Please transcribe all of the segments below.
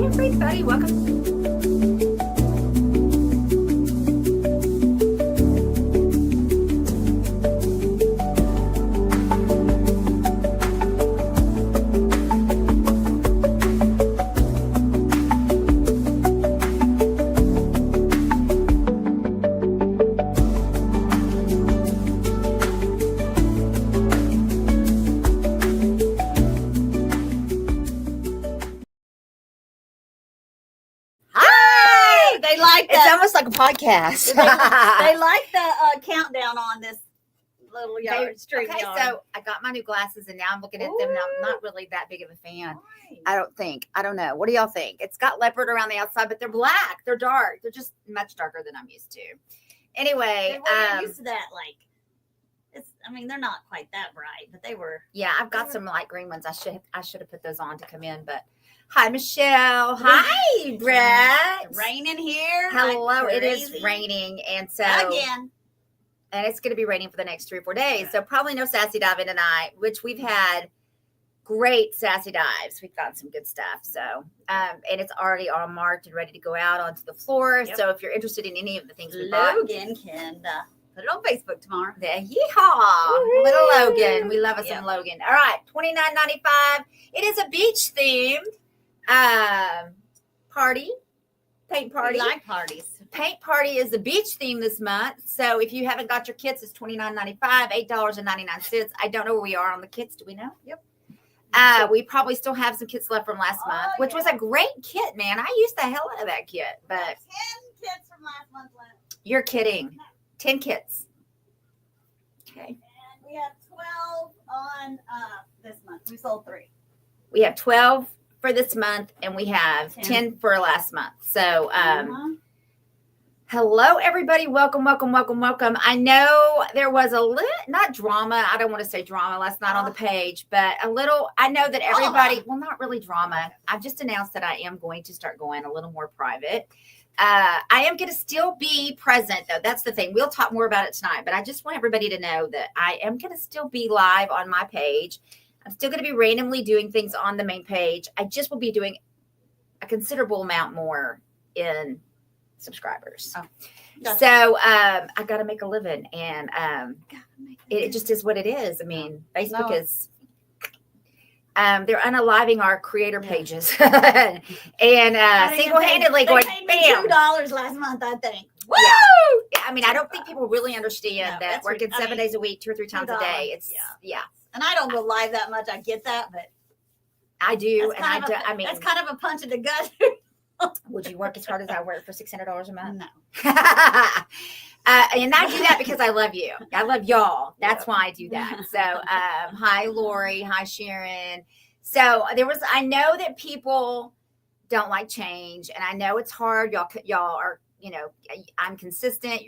everybody. Welcome. It's almost like a podcast. They like the countdown on this little stream okay, yard. so I got my new glasses and now I'm looking at them and I'm not really that big of a fan. I don't think. I don't know. What do y'all think? It's got leopard around the outside, but they're black. They're dark. They're just much darker than I'm used to. Anyway. We're used to that, they're not quite that bright, but they were. Yeah, I've got some light green ones. I should have put those on to come in, but hi, Michelle. Hi, Brett. It's raining here. Hello. It is raining. And so. Again. And it's going to be raining for the next 3 or 4 days. So probably no sassy diving tonight, which we've had great sassy dives. We've got some good stuff. So, and it's already all marked and ready to go out onto the floor. Yep. So if you're interested in any of the things we bought. Logan can put it on Facebook tomorrow. Yeehaw. Little Logan. We love us some Logan. All right. $29.95. It is a beach themed party. Paint party. We like parties. Paint party is the beach theme this month. So if you haven't got your kits, it's $29.95, $8.99. I don't know where we are on the kits. Do we know? Yep. We probably still have some kits left from last month, which was a great kit, man. I used the hell out of that kit. But 10 kits from last month left. You're kidding. 10 kits. Okay. And we have 12 on this month. We sold 3. We have 12 for this month, and we have 10 for last month. So, hello, everybody. Welcome. I know there was a little, not drama. I don't want to say drama last night on the page, but a little, I know that everybody, well, not really drama. I've just announced that I am going to start going a little more private. I am going to still be present, though. That's the thing. We'll talk more about it tonight, but I just want everybody to know that I am going to still be live on my page. I'm still going to be randomly doing things on the main page. I just will be doing a considerable amount more in subscribers. Gotcha. So I got to make a living, and it just is what it is. I mean, Facebook is they're unaliving our creator pages and single-handedly going bam. $2 last month, I think. Woo! Yeah. I mean, I don't think people really understand that working 7 days a week, 2 or 3 times a day. It's And I don't go live that much. I get that, but I do, and I mean, that's kind of a punch in the gut. Would you work as hard as I work for $600 a month? No. And I do that because I love you. I love y'all. That's why I do that. So, hi, Lori. Hi, Sharon. So I know that people don't like change, and I know it's hard. Y'all are, I'm consistent.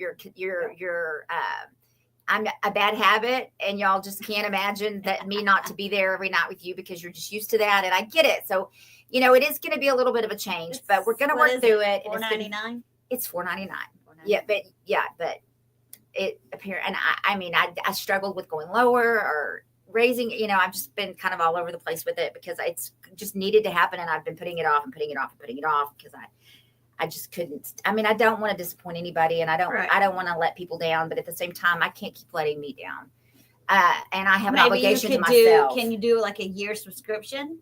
I'm a bad habit, and y'all just can't imagine that me not to be there every night with you because you're just used to that, and I get it. So, it is going to be a little bit of a change, but we're going to work through it. $4.99. It's $4.99. But it appears, and I struggled with going lower or raising. I've just been kind of all over the place with it because it's just needed to happen, and I've been putting it off because I just couldn't. I mean, I don't want to disappoint anybody, and I don't want to let people down, but at the same time, I can't keep letting me down. And I have an obligation to myself. Can you do like a year subscription?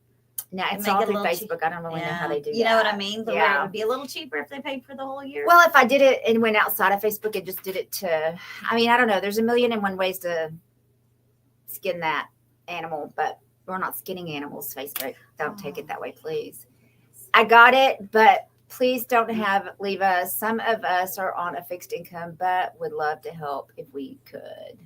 No, it's all through Facebook. I don't really know how they do that. You know what I mean? It would be a little cheaper if they paid for the whole year. Well, if I did it and went outside of Facebook and just did it to, I don't know. There's 1,000,001 ways to skin that animal, but we're not skinning animals, Facebook. Don't take it that way, please. I got it, but please don't leave us. Some of us are on a fixed income, but would love to help if we could.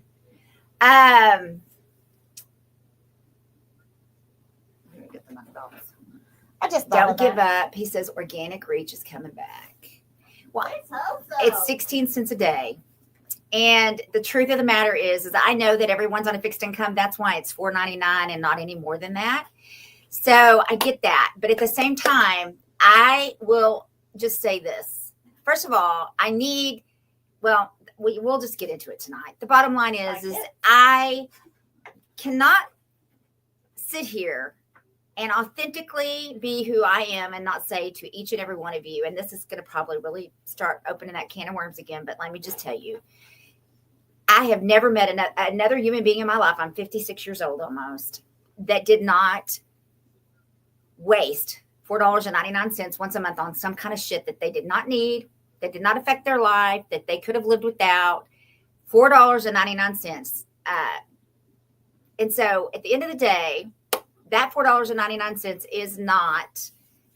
I just don't give up. He says organic reach is coming back. Well, it's 16 cents a day. And the truth of the matter is I know that everyone's on a fixed income. That's why it's $4.99 and not any more than that. So I get that. But at the same time, I will just say this. First of all, we'll just get into it tonight. The bottom line is I cannot sit here and authentically be who I am and not say to each and every one of you, and this is going to probably really start opening that can of worms again, but let me just tell you, I have never met another human being in my life, I'm 56 years old almost, that did not waste $4.99 once a month on some kind of shit that they did not need, that did not affect their life, that they could have lived without. $4.99. And so at the end of the day, that $4.99 is not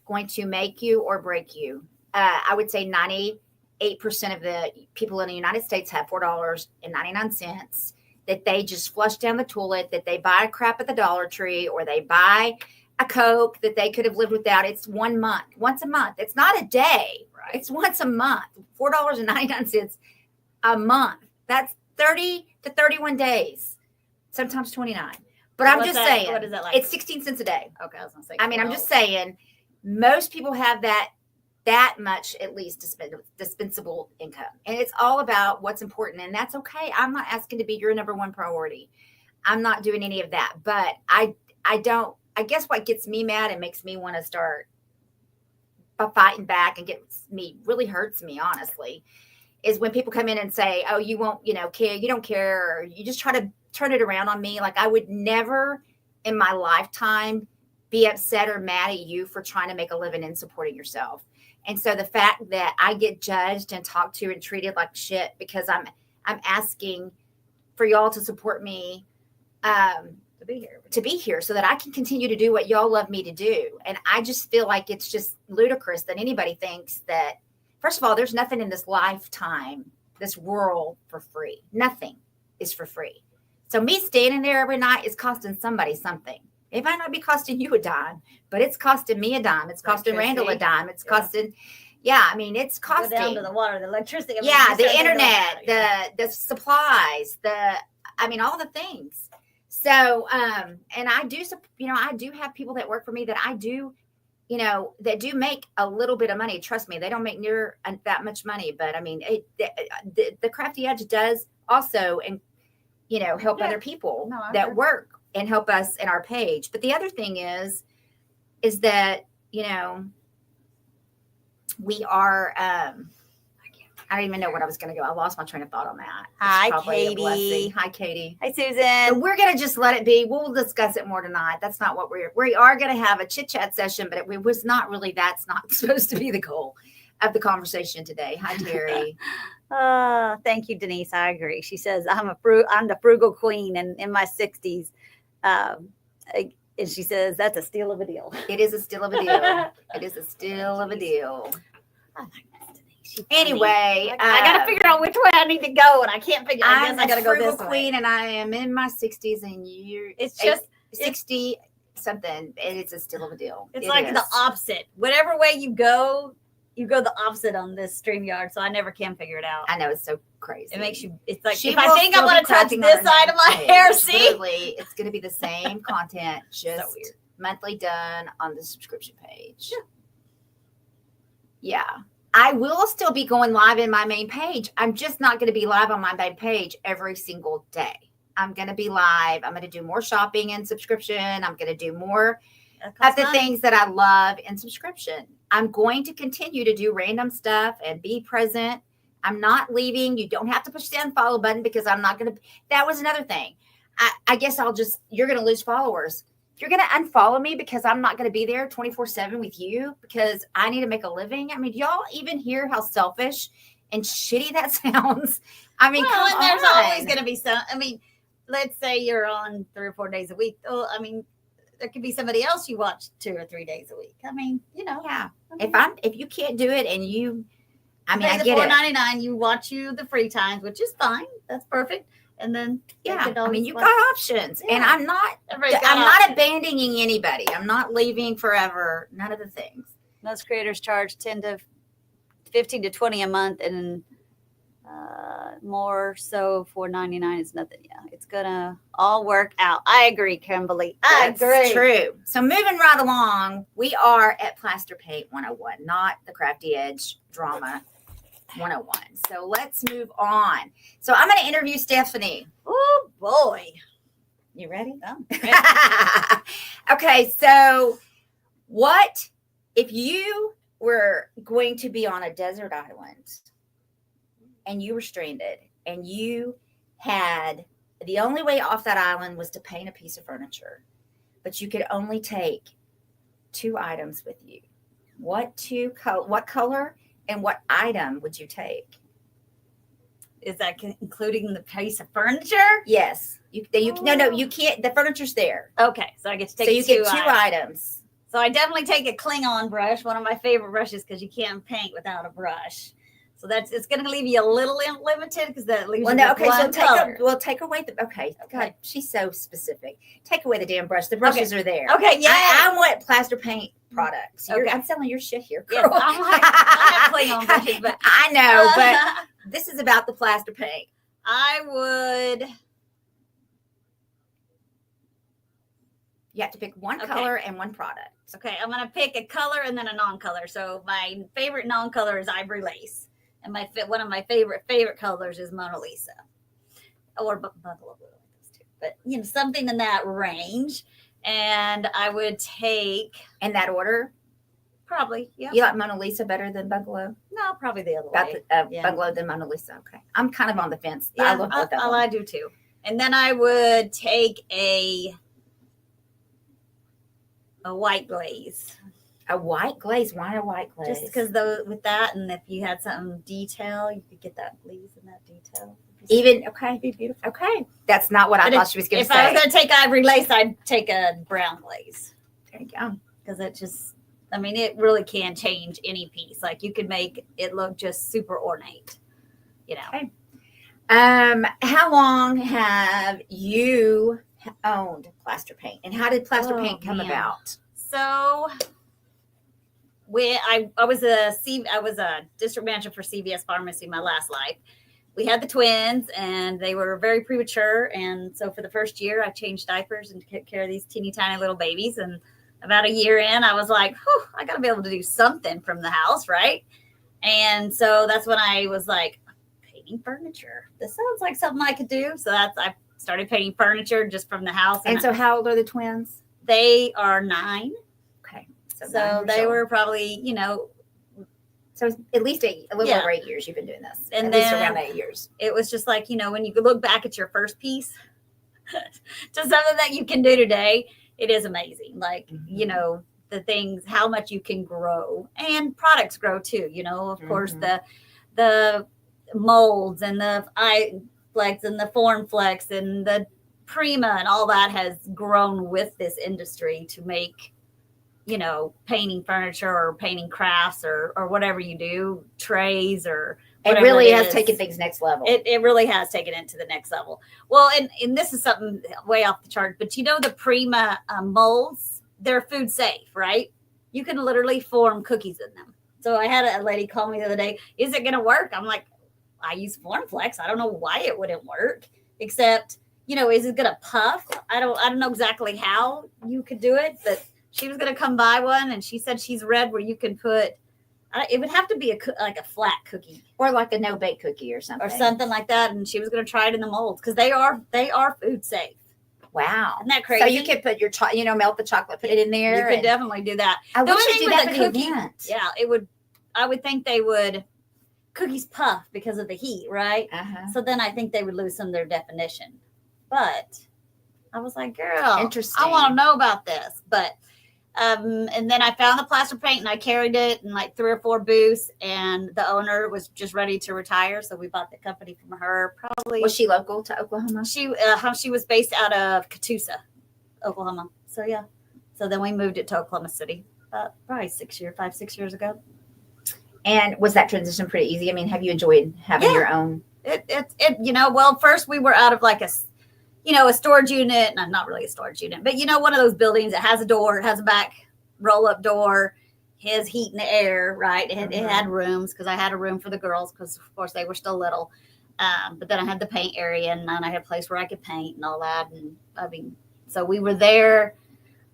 going to make you or break you. I would say 98% of the people in the United States have $4.99 that they just flush down the toilet, that they buy crap at the Dollar Tree, or they buy a Coke that they could have lived without. It's once a month. It's not a day. Right. It's once a month. $4.99 a month. That's 30 to 31 days, sometimes 29. But I'm just saying, what is that like? It's 16 cents a day. Okay, I was gonna say. I mean, I'm just saying, most people have that much at least dispensable income, and it's all about what's important, and that's okay. I'm not asking to be your number one priority. I'm not doing any of that, but I guess what gets me mad and makes me want to start fighting back and really hurts me, honestly, is when people come in and say, oh, you won't, care, you don't care, or you just try to turn it around on me. Like, I would never in my lifetime be upset or mad at you for trying to make a living and supporting yourself. And so the fact that I get judged and talked to and treated like shit because I'm asking for y'all to support me, to be here so that I can continue to do what y'all love me to do. And I just feel like it's just ludicrous that anybody thinks that, first of all, there's nothing in this lifetime, this world, for free. Nothing is for free. So me standing there every night is costing somebody something. It might not be costing you a dime, but it's costing me a dime. It's costing Randall a dime. It's costing, it's costing. Go down to the water, the electricity. The internet, the supplies, all the things. So, and I do have people that work for me that I do, that do make a little bit of money. Trust me, they don't make near that much money, but I mean, the Crafty Edge does also, and help other people that work and help us in our page. But the other thing is that, we are, I don't even know what I was going to go. I lost my train of thought on that. Hi, Katie. Hi, Katie. Hi, Susan. So we're going to just let it be. We'll discuss it more tonight. That's not what we are going to have a chit chat session, but it was not really, that's not supposed to be the goal of the conversation today. Hi, Terry. Thank you, Denise. I agree. She says, I'm the frugal queen and in my 60s. And she says, that's a steal of a deal. It is a steal of a deal. It is a steal of a deal. Anyway, I got to figure out which way I need to go, and I can't figure. I guess I got to go this way. Queen, and I am in my 60s, and it's just 60 something, and it's a steal of a deal. It's like the opposite. Whatever way you go the opposite on this StreamYard, so I never can figure it out. I know, it's so crazy. It makes you. It's like if I think I want to touch this side of my hair, it's going to be the same content, just so monthly done on the subscription page. Yeah. I will still be going live in my main page. I'm just not going to be live on my main page every single day. I'm going to be live. I'm going to do more shopping and subscription. I'm going to do more of the things that I love in subscription. I'm going to continue to do random stuff and be present. I'm not leaving. You don't have to push the unfollow button because I'm not going to. That was another thing. I guess you're going to lose followers. You're going to unfollow me because I'm not going to be there 24/7 with you because I need to make a living. I mean, y'all even hear how selfish and shitty that sounds? I mean, there's always going to be some. I mean, let's say you're on 3 or 4 days a week. Oh, I mean, there could be somebody else you watch 2 or 3 days a week. I mean, Yeah. If you can't do it and I get it. $4.99, you watch the free times, which is fine. That's perfect. And then you got options, and I'm not abandoning anybody. I'm not leaving forever. None of the things. Most creators charge 10 to 15 to 20 a month, and more so $4.99 is nothing. Yeah, it's gonna all work out. I agree, Kimberly. I agree. True. So moving right along, we are at Plaster Paint 101, not the Crafty Edge drama 101. So let's move on. So I'm going to interview Stephanie. Oh boy. You ready? Oh, Okay, so what if you were going to be on a desert island and you were stranded and you had the only way off that island was to paint a piece of furniture, but you could only take 2 items with you? What color and what item would you take? Is that including the piece of furniture? Yes. No, you can't. The furniture's there. Okay, so I get to take So you get 2 items. items. So I definitely take a Klingon brush, one of my favorite brushes, because you can't paint without a brush. So it's going to leave you a little limited because that leaves you with one color. Take away the. Okay, Okay. God, she's so specific. Take away the damn brush. The brushes are there. Okay, yeah. I want Plaster Paint products. Okay. I'm selling your shit here, girl. Yes, I have Klingon brushes, but I know, but this is about the Plaster Paint. I would. You have to pick one color and one product. Okay, I'm going to pick a color and then a non-color. So my favorite non-color is ivory lace. And one of my favorite colors is Mona Lisa. Or buffalo blue, those two. But, something in that range. And I would take... In that order? Probably, yeah. You like Mona Lisa better than Bungalow? No, probably the other way. Bungalow than Mona Lisa. Okay. I'm kind of on the fence. Yeah, I do too. And then I would take a white glaze. A white glaze? Why a white glaze? Just because with that, and if you had something detail, you could get that glaze and that detail. Okay. Be beautiful. Okay. That's not what I thought she was going to say. If I was going to take ivory lace, I'd take a brown glaze. There you go. Because it really can change any piece. Like you could make it look just super ornate, Okay. How long have you owned Plaster Paint, and how did Plaster Paint come about? So I was a district manager for CVS Pharmacy my last life. We had the twins and they were very premature. And so for the first year, I changed diapers and took care of these teeny tiny little babies. And about a year in, I was like, I got to be able to do something from the house, right? And so that's when I was like, painting furniture. This sounds like something I could do. So I started painting furniture just from the house. And so how old are the twins? They are 9. Okay. So they were probably, So at least a little over 8 years you've been doing this. And at then least around 8 years. It was just like, when you look back at your first piece to something that you can do today, it is amazing. Like, the things, how much you can grow, and products grow too. Of course, the molds and the iFlex and the Formflex and the Prima and all that has grown with this industry to make, painting furniture or painting crafts or whatever you do, trays or it really has taken things next level. It really has taken it to the next level. Well, and this is something way off the chart, but the Prima molds, they're food safe, right? You can literally form cookies in them. So I had a lady call me the other day, is it going to work? I'm like, I use Formflex. I don't know why it wouldn't work, except, is it going to puff? I don't know exactly how you could do it, but she was going to come buy one, and she said she's read where you can put, it would have to be like a flat cookie. Or like a no-bake cookie or something. Or something like that, and she was going to try it in the molds, because they are food safe. Wow. Isn't that crazy? So you could put your, melt the chocolate, put it in there. You could definitely do that. I wish you'd do that for the event. Yeah, I would think they would, cookies puff because of the heat, right? Uh-huh. So then I think they would lose some of their definition. But I was like, girl, interesting. I want to know about this. But, and then I found the Plaster Paint and I carried it in like 3 or 4 booths, and the owner was just ready to retire. So we bought the company from her. Probably. Was she local to Oklahoma? She was based out of Catoosa, Oklahoma. So yeah. So then we moved it to Oklahoma City, probably 5, 6 years ago. And was that transition pretty easy? I mean, have you enjoyed having your own? Well, first we were out of like a storage unit, not really a storage unit, but one of those buildings that has a door, it has a back roll-up door, has heat and air, right? It had rooms, because I had a room for the girls, because of course they were still little. But then I had the paint area, and then I had a place where I could paint and all that. And so we were there.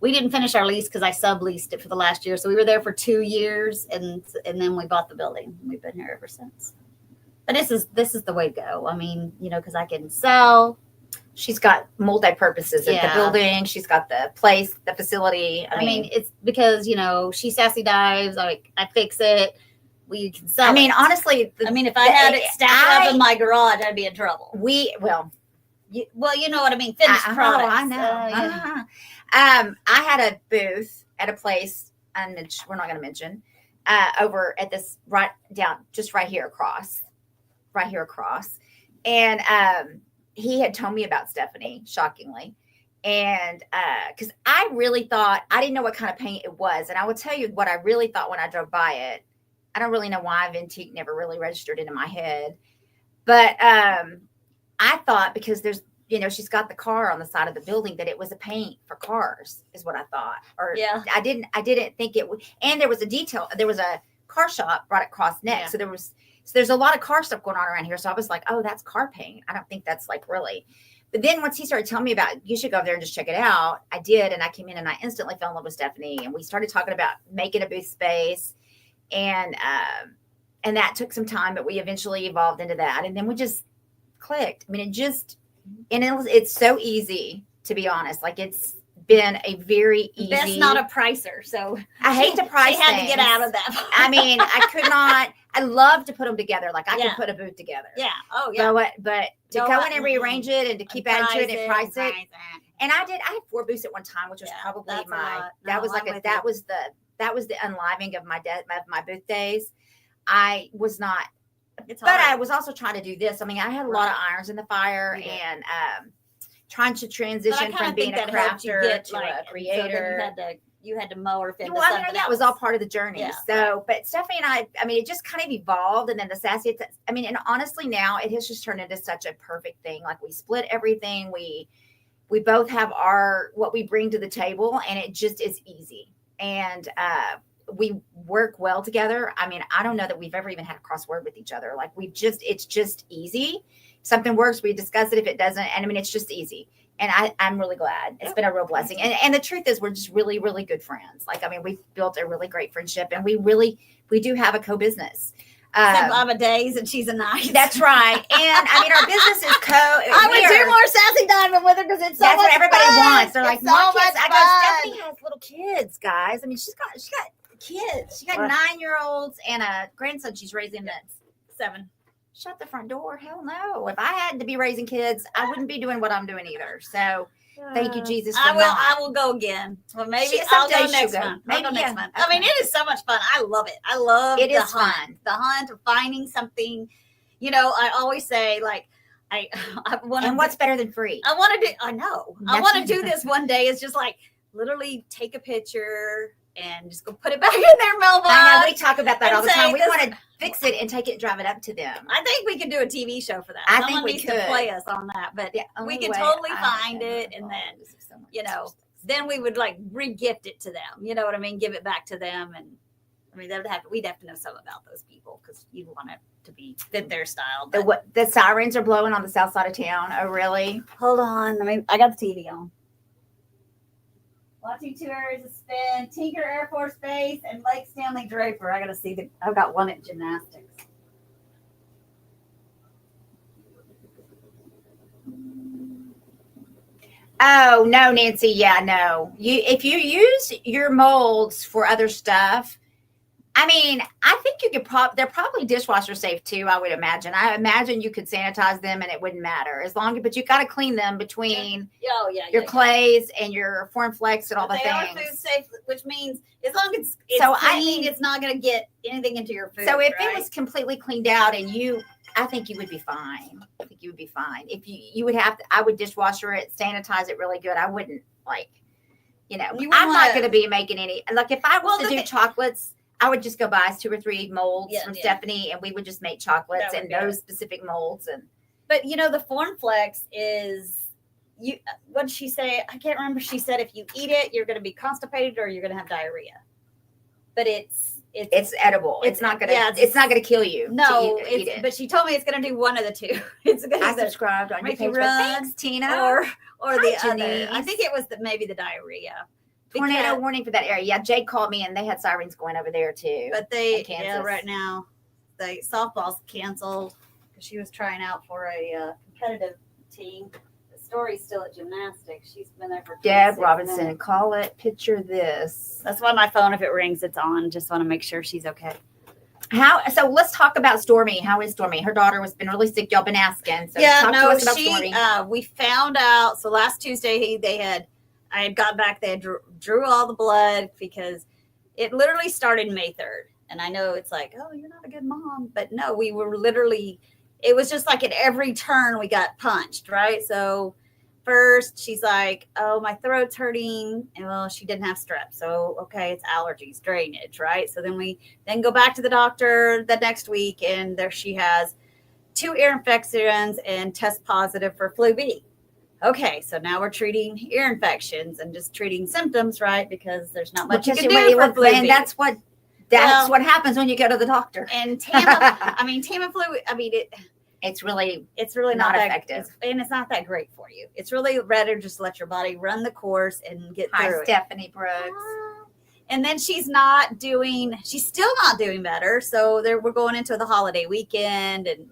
We didn't finish our lease because I subleased it for the last year. So we were there for 2 years, and then we bought the building. We've been here ever since. But this is the way to go. I mean, because I can sell, she's got multi-purposes at the building. She's got the place, the facility. I mean, it's because, she sassy dives, like I fix it. We can sell it. Honestly, if I had it stacked up in my garage, I'd be in trouble. You know what I mean? Finished products. I know. I had a booth at a place, and we're not going to mention, over at this right here across. And he had told me about Stephanie, shockingly. And because I really thought, I didn't know what kind of paint it was. And I will tell you what I really thought when I drove by it. I don't really know why Ventique never really registered into my head. But I thought, because there's, she's got the car on the side of the building, that it was a paint for cars, is what I thought. Or I didn't think it would. And there was a car shop right across next. So there's a lot of car stuff going on around here. So I was like, oh, that's car paint. I don't think that's like really. But then once he started telling me about, you should go over there and just check it out, I did. And I came in and I instantly fell in love with Stephanie. And we started talking about making a booth space. And that took some time, but we eventually evolved into that. And then we just clicked. It's so easy, to be honest. Like, it's been a very easy. Beth's not a pricer, so I hate to price. She had to get out of that. I could not. I love to put them together. Like, I can put a booth together. Yeah. Oh, yeah. But to go in and rearrange it and to keep adding to it and price it. And I had 4 booths at one time, which was probably that was the unliving of my booth days. I was not. I was also trying to do this. I had a lot of irons in the fire and trying to transition from being a crafter to a creator. So you had to mow or finish. That was all part of the journey. Yeah. So, but Stephanie and I, it just kind of evolved, and then the sassy. And honestly, now it has just turned into such a perfect thing. Like, we split everything. We both have what we bring to the table, and it just is easy. And we work well together. I don't know that we've ever even had a crossword with each other. Like, it's just easy. If something works, we discuss it. If it doesn't, and it's just easy. And I'm really glad. It's been a real blessing. And the truth is, we're just really, really good friends. Like, we've built a really great friendship, and we do have a co-business. I'm a days and she's a night. That's right. And our business is I would do more sassy diamond with her because it's so that's much what everybody fun. wants. They're like, it's so much kids. Stephanie has little kids, guys. She's got kids. She got 9-year-olds and a grandson she's raising that's 7. Shut the front door. Hell no. If I had to be raising kids, I wouldn't be doing what I'm doing either. So thank you, Jesus. I will go again. Well, maybe I'll go next month. Maybe next month. Okay. It is so much fun. I love it. I love it. It is fun. The hunt of finding something. I always say, like, I want. And what's better than free? I want to do. I know. I want to do this one day. It's just like literally take a picture and just go put it back in their mailbox. I know, we talk about that all the time. We want to fix it and take it and drive it up to them. I think we could do a TV show for that. I think we could. To play us on that, but we can totally find it, and then then we would like re-gift it to them. You know what I mean? Give it back to them, and we'd have to know something about those people because you want it to be fit their style. The sirens are blowing on the south side of town. Oh, really? Hold on. I got the TV on. Watching 2 areas of spin, Tinker Air Force Base, and Lake Stanley Draper. I got to see I've got one at gymnastics. Oh, no, Nancy. Yeah, no. If you use your molds for other stuff, I think you could they're probably dishwasher safe too, I would imagine. I imagine you could sanitize them and it wouldn't matter but you got to clean them between your clays and your Form Flex and all the things. They are food safe, which means as long as it's clean, it's not going to get anything into your food. So if it was completely cleaned out and I think you would be fine. If you would I would dishwasher it, sanitize it really good. I wouldn't I'm not going to be making any, like if I was to do chocolates, I would just go buy 2 or 3 molds from Stephanie, and we would just make chocolates in those specific molds. But the Form Flex is what did she say? I can't remember. She said if you eat it, you're going to be constipated or you're going to have diarrhea. But it's edible. It's not going to. It's not going to kill you. No, eat it. But she told me it's going to do one of the two. It's going to subscribed on your page. Thanks, Tina. Or the other. I think it was maybe the diarrhea. Tornado warning for that area. Yeah, Jake called me and they had sirens going over there too. But right now, the softball's canceled because she was trying out for a competitive team. Dory's still at gymnastics. She's been there for Deb 26 Robinson, minutes. call it. Picture this. That's why my phone, if it rings, it's on. Just want to make sure she's okay. So let's talk about Stormy. How is Stormy? Her daughter has been really sick. Y'all been asking. So Yeah, talk no, to us about Stormy. we found out. So last Tuesday, I had got back. They had drew all the blood because it literally started May 3rd. And I know it's like, oh, you're not a good mom. But no, we were literally, it was just like at every turn we got punched, right? So first she's like, oh, my throat's hurting. And well, she didn't have strep. So, okay, it's allergies, drainage, right? So then we go back to the doctor the next week and there she has 2 ear infections and test positive for flu B. Okay, so now we're treating ear infections and just treating symptoms, right? Because there's not much you can do for flu B. That's what happens when you go to the doctor. And Tamiflu, it's really not that effective. And it's not that great for you. It's really better just let your body run the course and get through it. Stephanie Brooks. And then she's still not doing better. So we're going into the holiday weekend and,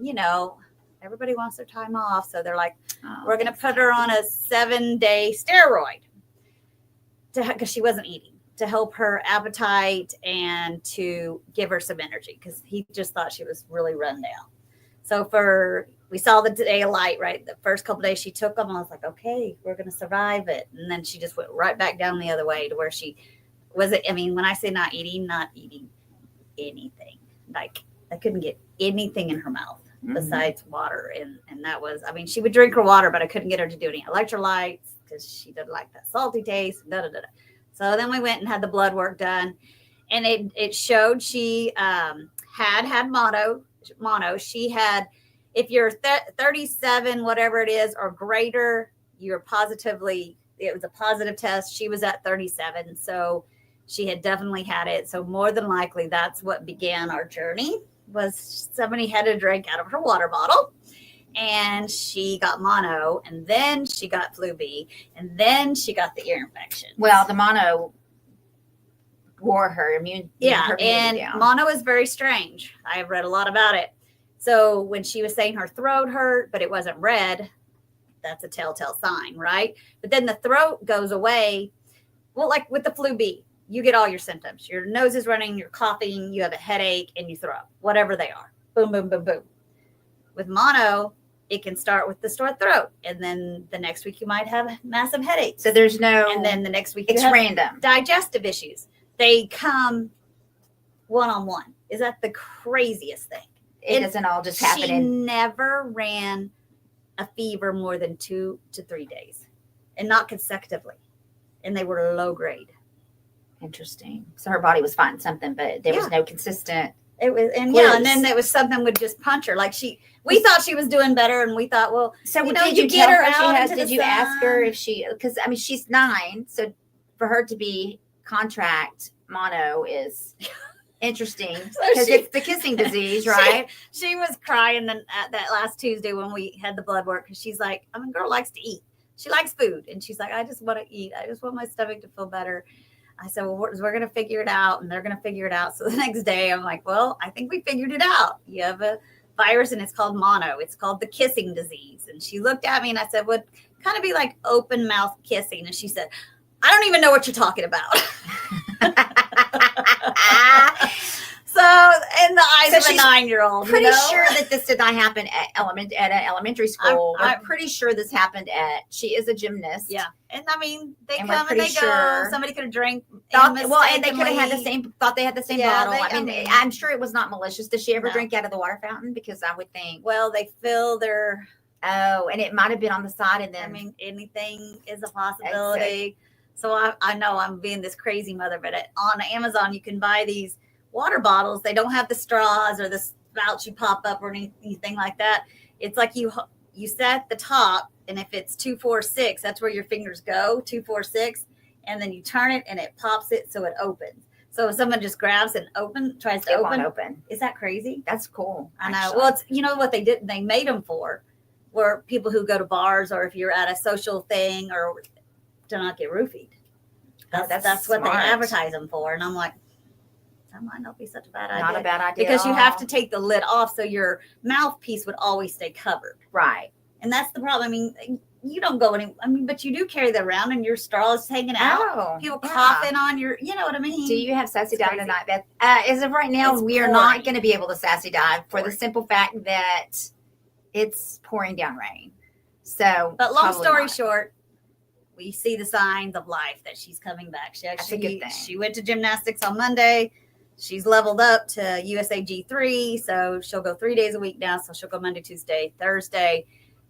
everybody wants their time off. So they're like, we're going to put her on a 7-day steroid because she wasn't eating, to help her appetite and to give her some energy because he just thought she was really run down. So we saw the day of light, right? The first couple of days she took them, I was like, okay, we're going to survive it. And then she just went right back down the other way to where she wasn't. When I say not eating anything, like I couldn't get anything in her mouth besides water. And that was, she would drink her water, but I couldn't get her to do any electrolytes because she didn't like that salty taste. So then we went and had the blood work done and it showed she had mono. She had, if you're 37, whatever it is, or greater, it was a positive test. She was at 37. So she had definitely had it. So more than likely that's what began our journey, was somebody had to drink out of her water bottle and she got mono and then she got flu B and then she got the ear infection. Well, the mono wore her immune. Mono is very strange. I've read a lot about it. So when she was saying her throat hurt, but it wasn't red, that's a telltale sign, right? But then the throat goes away. Well, like with the flu B, you get all your symptoms. Your nose is running, you're coughing, you have a headache, and you throw up, whatever they are. Boom, boom, boom, boom. With mono, it can start with the sore throat, and then the next week you might have massive headaches. So there's no, and then the next week it's random. Digestive issues. They come one-on-one. Is that the craziest thing? It doesn't all just happen. She never ran a fever more than 2 to 3 days, and not consecutively. And they were low grade. Interesting. So her body was fighting something, but there was no consistent. It was, and then there was something would just punch her. Like we thought she was doing better, and we thought, well, so did you get her out? Did you ask her if because she's 9, so for her to be contract mono is interesting because it's the kissing disease, right? She was crying then at that last Tuesday when we had the blood work because she's like, girl likes to eat. She likes food, and she's like, I just want to eat. I just want my stomach to feel better. I said, well, we're going to figure it out, and they're going to figure it out. So the next day, I'm like, well, I think we figured it out. You have a virus, and it's called mono. It's called the kissing disease. And she looked at me, and I said, would kind of be like open mouth kissing. And she said, I don't even know what you're talking about. So in the eyes of a 9-year-old, pretty sure that this did not happen at an elementary school. I'm pretty sure this happened she is a gymnast. Yeah. And they come and they go. Somebody could have drank. And they could have had thought they had the same bottle. I'm sure it was not malicious. Did she ever drink out of the water fountain? Because I would think. Well, they fill their. Oh, and it might have been on the side. And then. Anything is a possibility. So I know I'm being this crazy mother, but on Amazon, you can buy these water bottles. They don't have the straws or the spouts you pop up or anything like that. It's like you set the top, and if it's 2, 4, 6, that's where your fingers go, 2, 4, 6, and then you turn it and it pops it so it opens. So if someone just grabs and tries to open. Is that crazy? That's cool. I know. Well, it's what they did. They made them for were people who go to bars, or if you're at a social thing, or to not get roofied. That's what they advertise them for. And I'm like, that might not be such a bad idea. Not a bad idea. Because you have to take the lid off so your mouthpiece would always stay covered. Right. And that's the problem. you don't go any. I mean, but you do carry them around, and your straw is hanging out. Oh, People coughing on your. You know what I mean? Do you have sassy dive tonight, Beth? As of right now, It's we are pouring. not going to be able to sassy dive for the Pouring. simple fact that it's pouring down rain. So, But long probably story not. short, we see the signs of life that she's coming back. She That's a actually good thing. she went to gymnastics on Monday. She's leveled up to USAG 3, so she'll go 3 days a week now. So she'll go Monday, Tuesday, Thursday.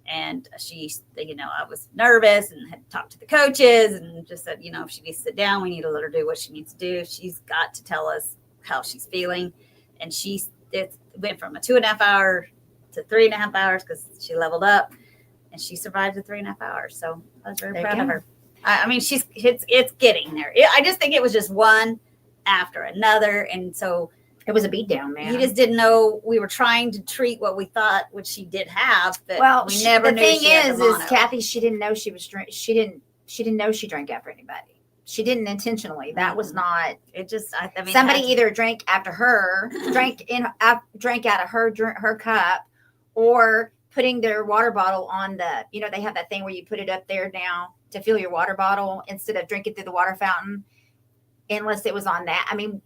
And I was nervous and had talked to the coaches and just said, if she needs to sit down, we need to let her do what she needs to do. She's got to tell us how she's feeling. And it went from a 2.5 hour to 3.5 hours because she leveled up, and she survived the 3.5 hours. So I was very proud of her. I mean, it's getting there. I just think it was just one after another, and so It was a beatdown, man. you just didn't know. We were trying to treat what we thought, which she did have, but we never the knew. thing she had the is mono. Kathy, she didn't know she was she didn't know she drank after anybody. She didn't intentionally. That was not. It just. I mean, Somebody either drank after her, drank out of her cup, or putting their water bottle on the. They have that thing where you put it up there now to fill your water bottle instead of drinking through the water fountain. Unless it was on that. I mean,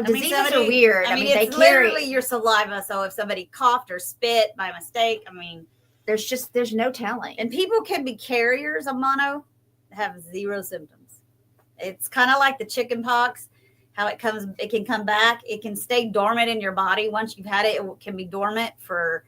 diseases are weird. I mean, they it's carry literally your saliva. So if somebody coughed or spit by mistake, I mean, there's no telling. and people can be carriers of mono, have zero symptoms. It's kind of like the chicken pox, how it can come back. It can stay dormant in your body. Once you've had it, it can be dormant for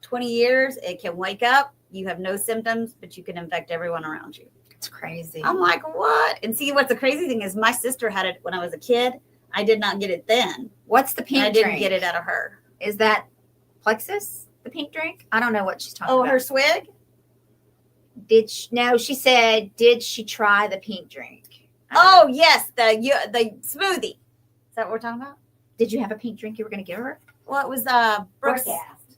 20 years. It can wake up. You have no symptoms, but you can infect everyone around you. It's crazy. I'm like, what? And see, what's the crazy thing is my sister had it when I was a kid. I did not get it then. What's the pink I didn't drink? get it out of her. Is that Plexus, the pink drink? I don't know what she's talking about. Her swig? She said, did she try the pink drink? Oh, yes, the smoothie. Is that what we're talking about? Did you have a pink drink you were going to give her? Well, it was Brooks.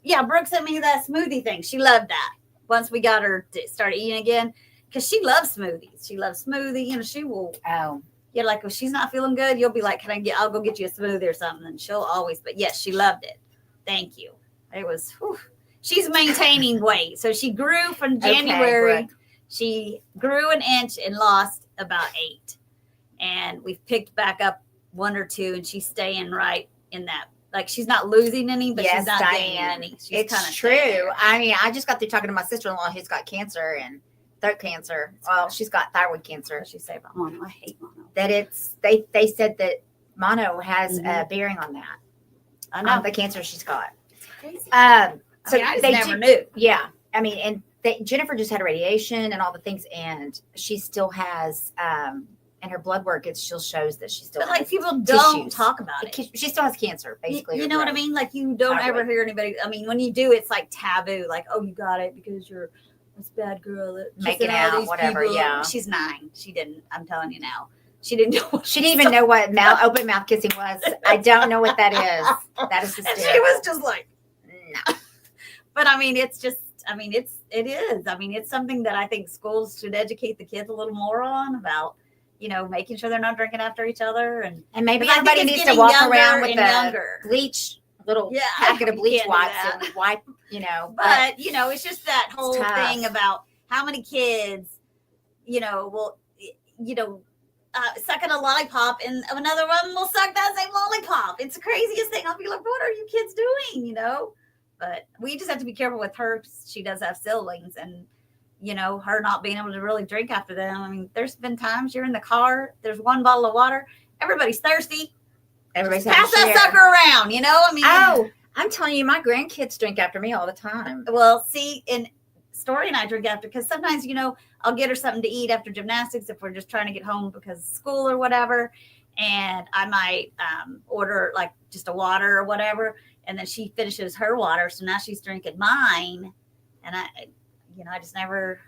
Yeah, Brooks sent me that smoothie thing. She loved that. Once we got her to start eating again, because she loves smoothies. She loves smoothie. She will. Oh. Yeah, like if she's not feeling good, you'll be like, I'll go get you a smoothie or something. And she'll always, but yes, she loved it. Thank you. It was, she's maintaining weight. So she grew from January. Okay, she grew an inch and lost about 8. And we've picked back up 1 or 2, and she's staying right in that. Like she's not losing any, but she's not gaining any. It's true. I mean, I just got through talking to my sister-in-law who's got cancer and throat cancer. Well, she's got thyroid cancer. She said about mono. I hate mono. That they said that mono has a bearing on that. I know the cancer she's got. It's crazy. So I just never knew. Yeah, I mean, and Jennifer just had radiation and all the things, and she still has. And her blood work, it still shows that she still. But has like people don't tissues. talk about it. She still has cancer, basically. You know what I mean? Like you don't ever hear anybody. I mean, when you do, it's like taboo. Like, oh, you got it because you're this bad girl that making out, whatever. People. Yeah, she's 9. She didn't. I'm telling you now. She didn't know. She didn't even know what open mouth kissing was. I don't know what that is. That is hysterical. And she was just like, no. But I mean, it's just. I mean, it is. I mean, it's something that I think schools should educate the kids a little more on about. Making sure they're not drinking after each other, and maybe everybody needs to walk around with a bleach, little packet of bleach wipes and wipe. But it's just that whole thing about how many kids, will, sucking a lollipop, and another one will suck that same lollipop. It's the craziest thing. I'll be like, what are you kids doing? But we just have to be careful with her. She does have siblings, and. Her not being able to really drink after them. I mean, there's been times you're in the car, there's 1 bottle of water, everybody's thirsty. Everybody's pass that sucker around, I mean, I'm telling you, my grandkids drink after me all the time. Well, see, and Story and I drink after because sometimes, I'll get her something to eat after gymnastics if we're just trying to get home because of school or whatever. And I might order like just a water or whatever. And then she finishes her water. So now she's drinking mine. And I just never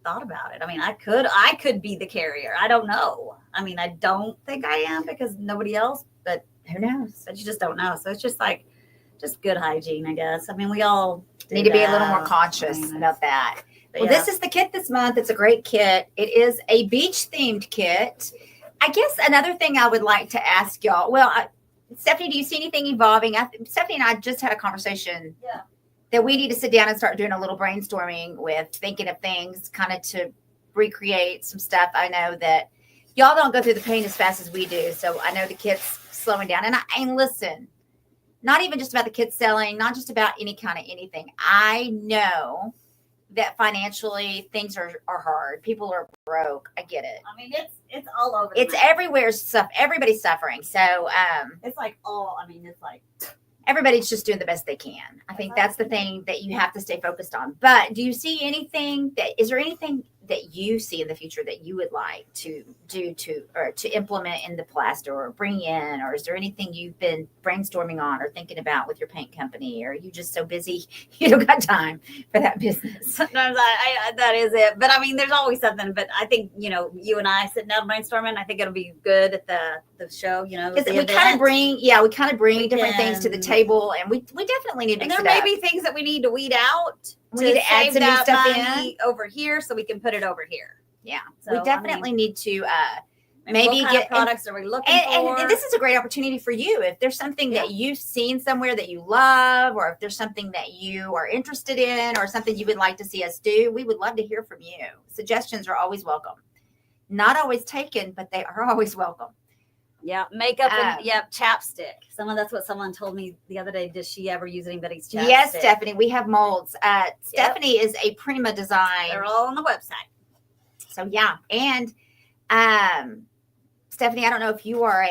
thought about it. I mean, I could be the carrier. I don't know. I mean, I don't think I am because nobody else, but who knows? But you just don't know. So it's just like, just good hygiene, I guess. I mean, we all need to be a little more conscious about that. Well, this is the kit this month. It's a great kit. It is a beach themed kit. I guess another thing I would like to ask y'all. Well, Stephanie, do you see anything evolving? Stephanie and I just had a conversation that we need to sit down and start doing a little brainstorming with, thinking of things kind of to recreate some stuff. I know that y'all don't go through the paint as fast as we do. So I know the kids slowing down. And listen, not even just about the kids selling, not just about any kind of anything. I know that financially things are hard. People are broke. I get it. I mean, it's all over. It's everywhere. Stuff. Everybody's suffering. So it's like it's like everybody's just doing the best they can. I think that's the thing that you have to stay focused on. But do you see anything is there anything that you see in the future that you would like to do to implement in the plaster or bring in, or is there anything you've been brainstorming on or thinking about with your paint company, or are you just so busy you don't got time for that business? Sometimes I that is it. But I mean, there's always something. But I think, you and I sitting down brainstorming, I think it'll be good at the show, we kind of bring different things to the table, and we definitely need to mix it up. And there may be things that we need to weed out. We need to add some new stuff in over here so we can put it over here. Yeah. So we definitely need to maybe what get products are we looking for. And this is a great opportunity for you. If there's something that you've seen somewhere that you love, or if there's something that you are interested in, or something you would like to see us do, we would love to hear from you. Suggestions are always welcome. Not always taken, but they are always welcome. Yeah, makeup and chapstick. That's what someone told me the other day. Does she ever use anybody's chapstick? Yes, Stephanie. We have molds. Stephanie is a Prima Design. They're all on the website. So yeah, and Stephanie, I don't know if you are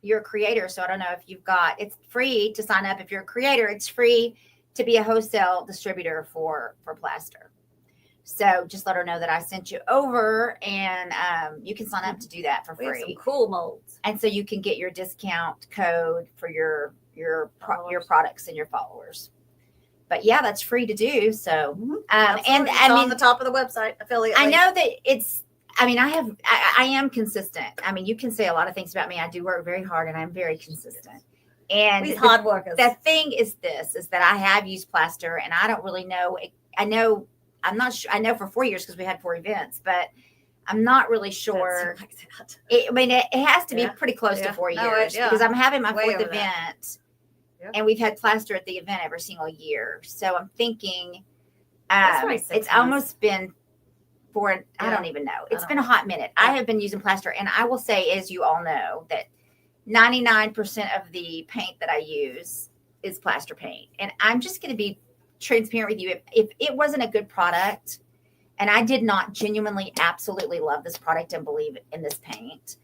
you're a creator, so I don't know if you've got. It's free to sign up if you're a creator. It's free to be a wholesale distributor for plaster. So just let her know that I sent you over, and you can sign up to do that for free. We have some cool molds, and so you can get your discount code for your products and your followers. But yeah, that's free to do. So and I mean, on the top of the website affiliate. I know that it's. I mean, I am consistent. I mean, you can say a lot of things about me. I do work very hard, and I'm very consistent. And we're hard workers. The thing is that I have used plaster, and I don't really know. I'm not sure. I know for 4 years because we had 4 events, but I'm not really sure. It has to be pretty close to 4 years because I'm having my 4th event, and we've had plaster at the event every single year. So I'm thinking it's almost been I don't even know. It's been a hot minute. I have been using plaster, and I will say, as you all know, that 99% of the paint that I use is plaster paint. And I'm just going to be transparent with you. If it wasn't a good product, and I did not genuinely absolutely love this product and believe in this paint,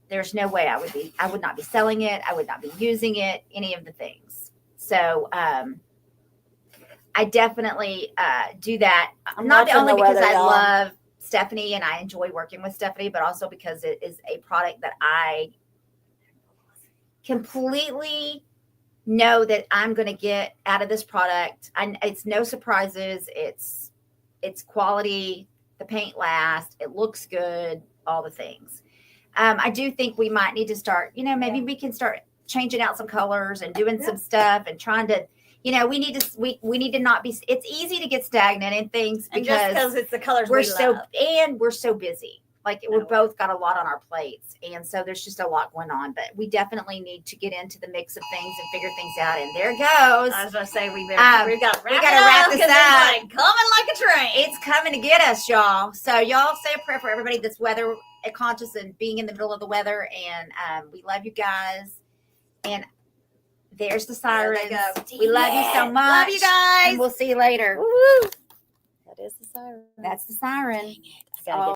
there's no way I would not be selling it. I would not be using it, any of the things. So I definitely do that. Not only because I love Stephanie and I enjoy working with Stephanie, but also because it is a product that I completely know that I'm going to get out of this product. It's no surprises. It's quality. The paint lasts. It looks good. All the things. I do think we might need to start, maybe we can start changing out some colors and doing some stuff and trying to, we need to not be, it's easy to get stagnant in things because it's the colors we're so busy. Like we're both got a lot on our plates. And so there's just a lot going on, but we definitely need to get into the mix of things and figure things out. And there it goes. I was going to say, we got to wrap this up. It's coming like a train. It's coming to get us, y'all. So y'all say a prayer for everybody that's weather conscious and being in the middle of the weather. And we love you guys. And there's the sirens. We love you so much. Love you guys. And we'll see you later. Woo-hoo. That is the siren. That's the siren.